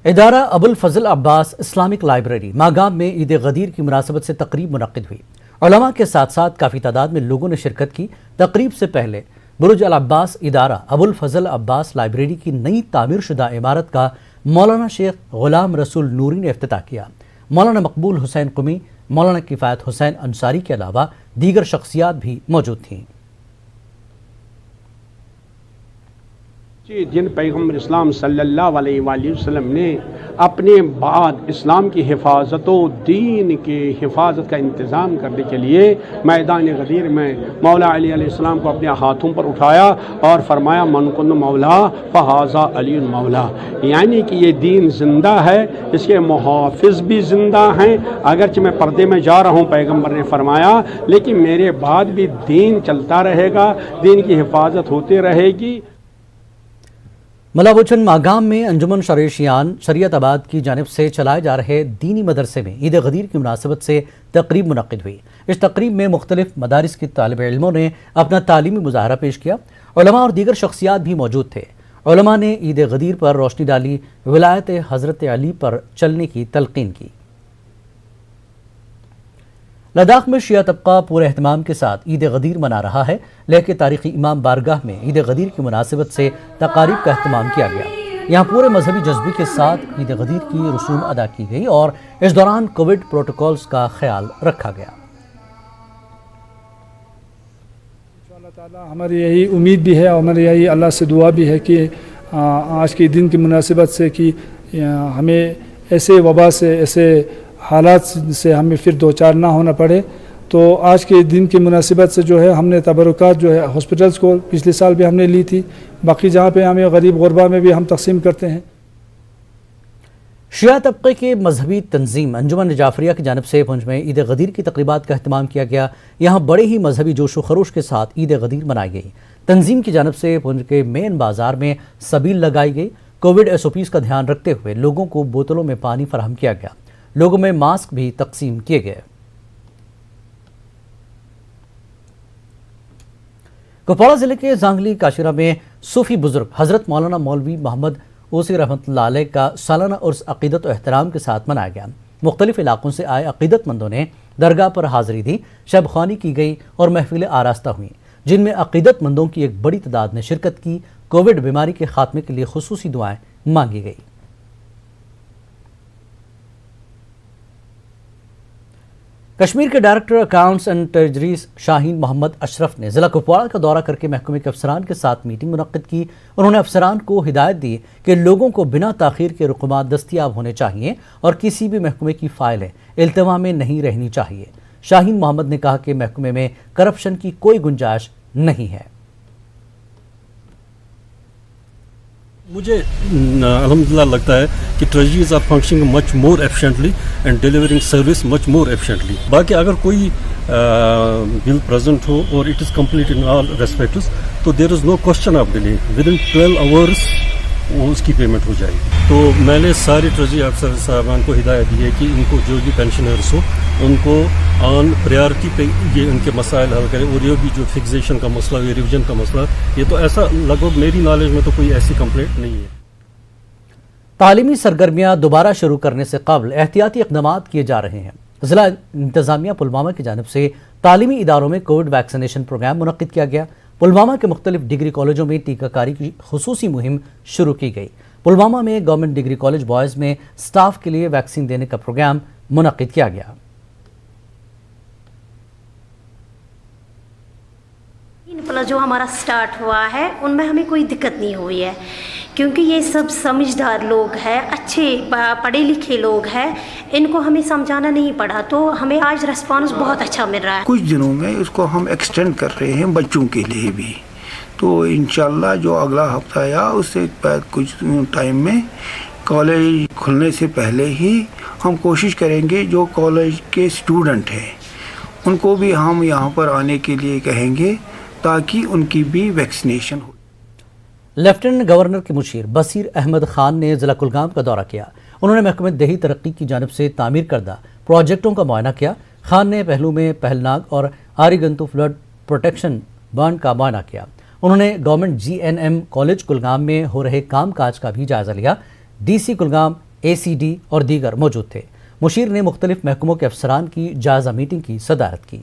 ادارہ ابوالفضل عباس Islamic library Magam میں عید غدیر کی مناسبت سے تقریب منعقد ہوئی۔ علماء کے ساتھ ساتھ کافی تعداد میں لوگوں نے شرکت کی۔ تقریب سے پہلے برج العباس ادارہ ابوالفضل عباس لائبریری کی نئی تعمیر شدہ عمارت کا مولانا شیخ غلام رسول نوری نے افتتاح کیا۔ مولانا مقبول حسین قمی، مولانا کفایت حسین انصاری کے علاوہ دیگر شخصیات بھی موجود تھیں۔ جن پیغمبر اسلام صلی اللہ علیہ وآلہ وسلم نے اپنے بعد اسلام کی حفاظت و دین کی حفاظت کا انتظام کرنے کے لیے میدان غدیر میں مولا علی علیہ السلام کو اپنے ہاتھوں پر اٹھایا اور فرمایا من کن مولا فہذا علی مولا، یعنی کہ یہ دین زندہ ہے، اس کے محافظ بھی زندہ ہیں۔ اگرچہ میں پردے میں جا رہا ہوں، پیغمبر نے فرمایا، لیکن میرے بعد بھی دین چلتا رہے گا، دین کی حفاظت ہوتی رہے گی۔ ملابوچن ماگام میں انجمن شریشیان شریعت آباد کی جانب سے چلائے جا رہے دینی مدرسے میں عید غدیر کی مناسبت سے تقریب منعقد ہوئی۔ اس تقریب میں مختلف مدارس کے طالب علموں نے اپنا تعلیمی مظاہرہ پیش کیا۔ علماء اور دیگر شخصیات بھی موجود تھے۔ علماء نے عید غدیر پر روشنی ڈالی، ولایت حضرت علی پر چلنے کی تلقین کی۔ لداخ میں شیعہ طبقہ پورے اہتمام کے ساتھ عید غدیر منا رہا ہے۔ لیہ کے تاریخی امام بارگاہ میں عید غدیر کی مناسبت سے تقاریب کا اہتمام کیا گیا۔ یہاں پورے مذہبی جذبے کے ساتھ عید غدیر کی رسوم ادا کی گئی اور اس دوران کووڈ پروٹوکولز کا خیال رکھا گیا۔ اللہ تعالیٰ ہماری یہی امید بھی ہے اور ہماری یہی اللہ سے دعا بھی ہے کہ آج کے دن کی مناسبت سے کہ ہمیں ایسے وبا سے، ایسے حالات سے ہمیں پھر دوچار نہ ہونا پڑے۔ تو آج کے دن کی مناسبت سے جو ہے ہم نے تبرکات جو ہے ہاسپٹلز کو پچھلے سال بھی ہم نے لی تھی، باقی جہاں پہ ہمیں غریب غربا میں بھی ہم تقسیم کرتے ہیں۔ شیعہ طبقے کے مذہبی تنظیم انجمن جعفریہ کی جانب سے پنج میں عید غدیر کی تقریبات کا اہتمام کیا گیا۔ یہاں بڑے ہی مذہبی جوش و خروش کے ساتھ عید غدیر منائی گئی۔ تنظیم کی جانب سے پنج کے مین بازار میں سبیل لگائی گئی۔ کووڈ SOPs کا دھیان رکھتے ہوئے لوگوں کو بوتلوں میں پانی فراہم کیا گیا۔ لوگوں میں ماسک بھی تقسیم کیے گئے۔ کپواڑہ ضلع کے زانگلی کاشیرہ میں صوفی بزرگ حضرت مولانا مولوی محمد اوسی رحمۃ اللہ علیہ کا سالانہ عرس عقیدت و احترام کے ساتھ منایا گیا۔ مختلف علاقوں سے آئے عقیدت مندوں نے درگاہ پر حاضری دی، شب خوانی کی گئی اور محفلیں آراستہ ہوئیں، جن میں عقیدت مندوں کی ایک بڑی تعداد نے شرکت کی۔ کووڈ بیماری کے خاتمے کے لیے خصوصی دعائیں مانگی گئی۔ کشمیر کے ڈائریکٹر اکاؤنٹس اینڈ ٹریجریز شاہین محمد اشرف نے ضلع کپواڑہ کا دورہ کر کے محکمے کے افسران کے ساتھ میٹنگ منعقد کی۔ انہوں نے افسران کو ہدایت دی کہ لوگوں کو بنا تاخیر کے رقومات دستیاب ہونے چاہیے اور کسی بھی محکمے کی فائلیں التوا میں نہیں رہنی چاہیے۔ شاہین محمد نے کہا کہ محکمے میں کرپشن کی کوئی گنجائش نہیں ہے۔ مجھے الحمدللہ لگتا ہے کہ treasuries are functioning much more efficiently and delivering service much more efficiently. باقی اگر کوئی بل پریزنٹ ہو اور it is complete in all respects تو there is no question of delay, with in 12 hours اس کی پیمنٹ ہو جائے گی۔ تو میں نے سارے ٹریجری افسر صاحبان کو ہدایت دی ہے کہ ان کو جو بھی پینشنرس ہو ان کو آن پریارٹی پہ یہ ان کے مسائل حل کرے، اور یہ بھی جو فکسیشن کا مسئلہ، یہ ریویژن کا مسئلہ، یہ تو ایسا لگ بھگ میری نالج میں تو کوئی ایسی کمپلینٹ نہیں ہے۔ تعلیمی سرگرمیاں دوبارہ شروع کرنے سے قبل احتیاطی اقدامات کیے جا رہے ہیں۔ ضلع انتظامیہ پلوامہ کی جانب سے تعلیمی اداروں میں کووڈ ویکسینیشن پروگرام منعقد کیا گیا۔ پلوامہ کے مختلف ڈگری کالجوں میں ٹیکہ کاری کی خصوصی مہم شروع کی گئی۔ پلوامہ میں گورنمنٹ ڈگری کالج بوائز میں سٹاف کے لیے ویکسین دینے کا پروگرام منعقد کیا گیا۔ جو ہمارا سٹارٹ ہوا ہے ان میں ہمیں کوئی دقت نہیں ہوئی ہے، کیونکہ یہ سب سمجھدار لوگ ہیں، اچھے پڑھے لکھے لوگ ہیں، ان کو ہمیں سمجھانا نہیں پڑا، تو ہمیں آج ریسپانس بہت اچھا مل رہا ہے۔ کچھ دنوں میں اس کو ہم ایکسٹینڈ کر رہے ہیں بچوں کے لیے بھی، تو انشاءاللہ جو اگلا ہفتہ یا اس سے بعد کچھ ٹائم میں کالج کھلنے سے پہلے ہی ہم کوشش کریں گے جو کالج کے اسٹوڈنٹ ہیں ان کو بھی ہم یہاں پر آنے کے لیے کہیں گے تاکہ ان کی بھی ویکسینیشن ہو۔ لیفٹیننٹ گورنر کے مشیر بصیر احمد خان نے ضلع کلگام کا دورہ کیا۔ انہوں نے محکمہ دیہی ترقی کی جانب سے تعمیر کردہ پروجیکٹوں کا معائنہ کیا۔ خان نے پہلو میں پہلناگ اور آری گنتو فلڈ پروٹیکشن بانڈ کا معائنہ کیا۔ انہوں نے گورنمنٹ GNM کالج کلگام میں ہو رہے کام کاج کا بھی جائزہ لیا۔ DC کلگام ACD اور دیگر موجود تھے۔ مشیر نے مختلف محکموں کے افسران کی جائزہ میٹنگ کی صدارت کی۔